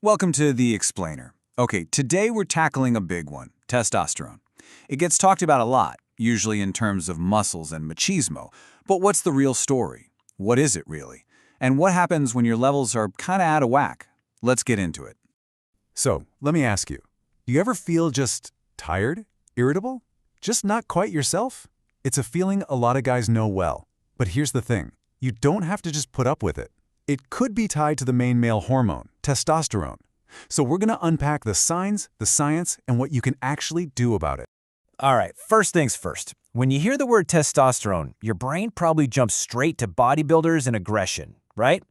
Welcome to The Explainer. Okay, today we're tackling a big one, testosterone. It gets talked about a lot, usually in terms of muscles and machismo. But what's the real story? What is it really? And what happens when your levels are kind of out of whack? Let's get into it. So, let me ask you, do you ever feel just tired, irritable, just not quite yourself? It's a feeling a lot of guys know well. But here's the thing, you don't have to just put up with it. It could be tied to the main male hormone, testosterone. So we're going to unpack the signs, the science, and what you can actually do about it. All right, first things first. When you hear the word testosterone, your brain probably jumps straight to bodybuilders and aggression, right?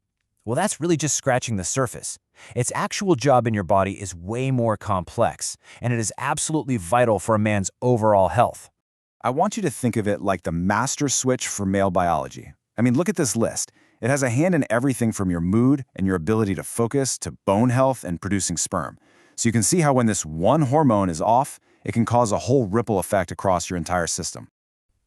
Well, that's really just scratching the surface. Its actual job in your body is way more complex, and it is absolutely vital for a man's overall health. I want you to think of it like the master switch for male biology. I mean, look at this list. It has a hand in everything from your mood and your ability to focus to bone health and producing sperm. So you can see how when this one hormone is off, it can cause a whole ripple effect across your entire system.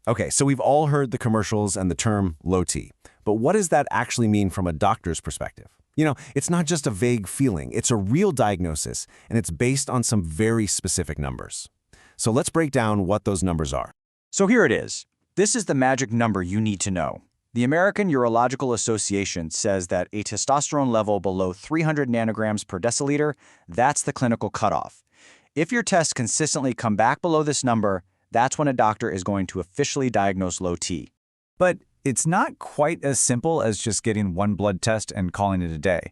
Okay, so we've all heard the commercials and the term low T, but what does that actually mean from a doctor's perspective? You know, it's not just a vague feeling, it's a real diagnosis, and it's based on some very specific numbers. So let's break down what those numbers are. So here it is. This is the magic number you need to know. The American Urological Association says that a testosterone level below 300 nanograms per deciliter, that's the clinical cutoff. If your tests consistently come back below this number, that's when a doctor is going to officially diagnose low T. But it's not quite as simple as just getting one blood test and calling it a day.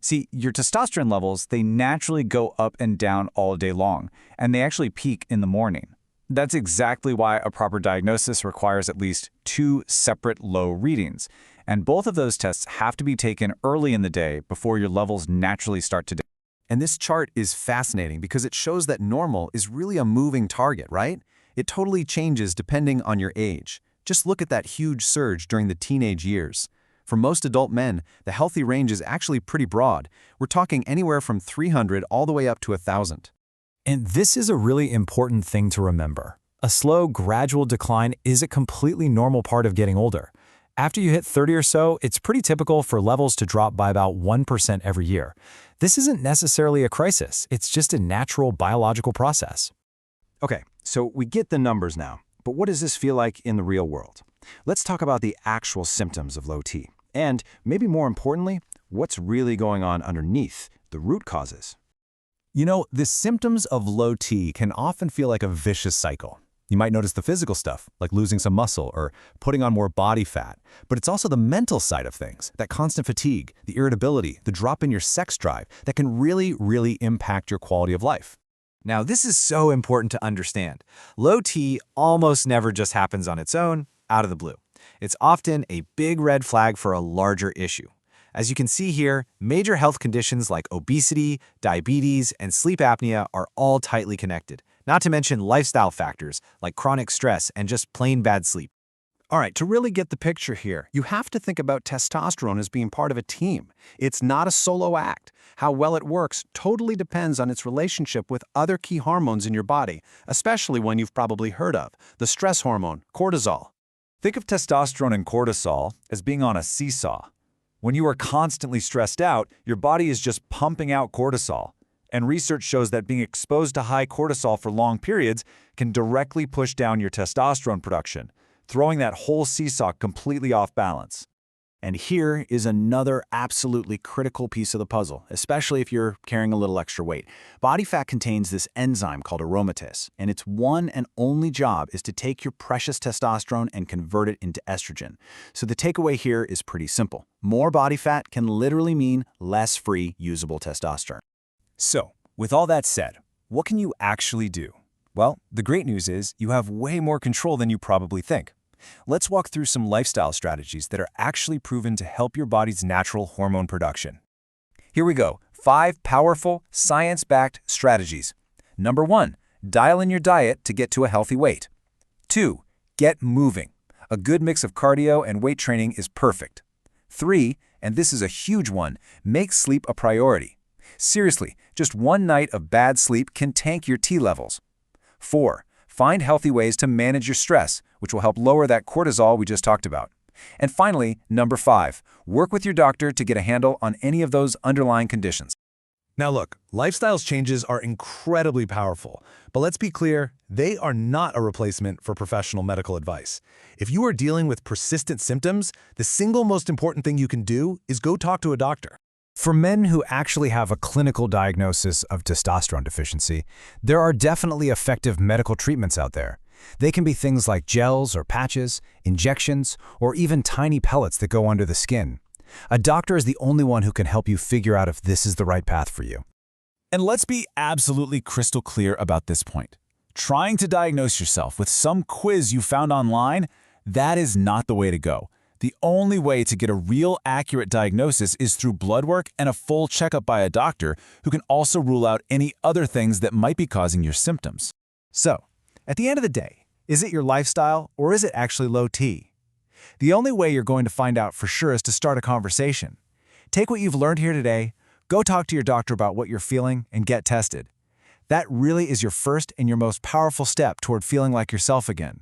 See, your testosterone levels, they naturally go up and down all day long, and they actually peak in the morning. That's exactly why a proper diagnosis requires at least 2 separate low readings, and both of those tests have to be taken early in the day before your levels naturally start to dip. And this chart is fascinating because it shows that normal is really a moving target, right? It totally changes depending on your age. Just look at that huge surge during the teenage years. For most adult men, the healthy range is actually pretty broad. We're talking anywhere from 300 all the way up to 1,000. And this is a really important thing to remember. A slow, gradual decline is a completely normal part of getting older. After you hit 30 or so, it's pretty typical for levels to drop by about 1% every year. This isn't necessarily a crisis, it's just a natural biological process. Okay, so we get the numbers now, but what does this feel like in the real world? Let's talk about the actual symptoms of low T, and maybe more importantly, what's really going on underneath, the root causes. You know, the symptoms of low T can often feel like a vicious cycle. You might notice the physical stuff, like losing some muscle or putting on more body fat, but it's also the mental side of things, that constant fatigue, the irritability, the drop in your sex drive that can really impact your quality of life. Now, this is so important to understand. Low T almost never just happens on its own, out of the blue. It's often a big red flag for a larger issue. As you can see here, major health conditions like obesity, diabetes, and sleep apnea are all tightly connected, not to mention lifestyle factors like chronic stress and just plain bad sleep. All right, to really get the picture here, you have to think about testosterone as being part of a team. It's not a solo act. How well it works totally depends on its relationship with other key hormones in your body, especially one you've probably heard of, the stress hormone, cortisol. Think of testosterone and cortisol as being on a seesaw. When you are constantly stressed out, your body is just pumping out cortisol. And research shows that being exposed to high cortisol for long periods can directly push down your testosterone production, throwing that whole seesaw completely off balance. And here is another absolutely critical piece of the puzzle, especially if you're carrying a little extra weight. Body fat contains this enzyme called aromatase, and its one and only job is to take your precious testosterone and convert it into estrogen. So the takeaway here is pretty simple. More body fat can literally mean less free, usable testosterone. So, with all that said, what can you actually do? Well, the great news is you have way more control than you probably think. Let's walk through some lifestyle strategies that are actually proven to help your body's natural hormone production. Here we go, 5 powerful, science-backed strategies. Number 1, dial in your diet to get to a healthy weight. 2, get moving. A good mix of cardio and weight training is perfect. 3, and this is a huge one, make sleep a priority. Seriously, just one night of bad sleep can tank your T levels. 4, find healthy ways to manage your stress, which will help lower that cortisol we just talked about. And finally, number 5, work with your doctor to get a handle on any of those underlying conditions. Now look, lifestyle changes are incredibly powerful, but let's be clear, they are not a replacement for professional medical advice. If you are dealing with persistent symptoms, the single most important thing you can do is go talk to a doctor. For men who actually have a clinical diagnosis of testosterone deficiency, there are definitely effective medical treatments out there. They can be things like gels or patches, injections, or even tiny pellets that go under the skin. A doctor is the only one who can help you figure out if this is the right path for you. And let's be absolutely crystal clear about this point. Trying to diagnose yourself with some quiz you found online, that is not the way to go. The only way to get a real accurate diagnosis is through blood work and a full checkup by a doctor who can also rule out any other things that might be causing your symptoms. So, at the end of the day, is it your lifestyle or is it actually low T? The only way you're going to find out for sure is to start a conversation. Take what you've learned here today, go talk to your doctor about what you're feeling, and get tested. That really is your first and your most powerful step toward feeling like yourself again.